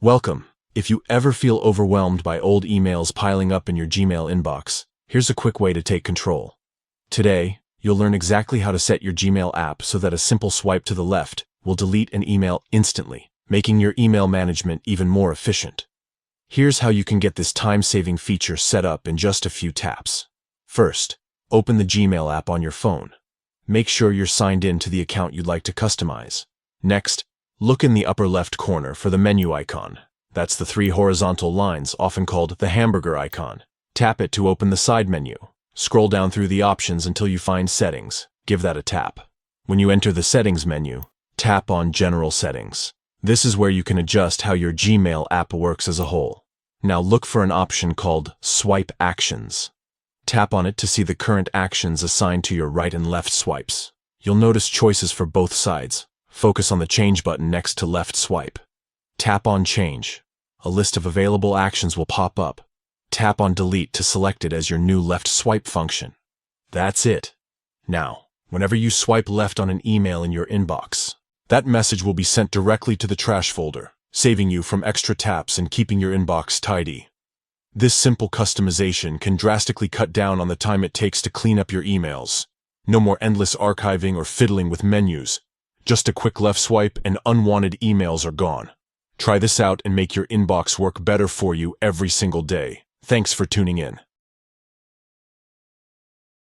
Welcome. If you ever feel overwhelmed by old emails piling up in your Gmail inbox, here's a quick way to take control. Today, you'll learn exactly how to set your Gmail app so that a simple swipe to the left will delete an email instantly, making your email management even more efficient. Here's how you can get this time-saving feature set up in just a few taps. First, open the Gmail app on your phone. Make sure you're signed in to the account you'd like to customize. Next, look in the upper left corner for the menu icon. That's the three horizontal lines, often called the hamburger icon. Tap it to open the side menu. Scroll down through the options until you find Settings. Give that a tap. When you enter the Settings menu, tap on General Settings. This is where you can adjust how your Gmail app works as a whole. Now look for an option called Swipe Actions. Tap on it to see the current actions assigned to your right and left swipes. You'll notice choices for both sides. Focus on the Change button next to left swipe. Tap on Change. A list of available actions will pop up. Tap on Delete to select it as your new left swipe function. That's it. Now, whenever you swipe left on an email in your inbox, that message will be sent directly to the trash folder, saving you from extra taps and keeping your inbox tidy. This simple customization can drastically cut down on the time it takes to clean up your emails. No more endless archiving or fiddling with menus. Just a quick left swipe and unwanted emails are gone. Try this out and make your inbox work better for you every single day. Thanks for tuning in.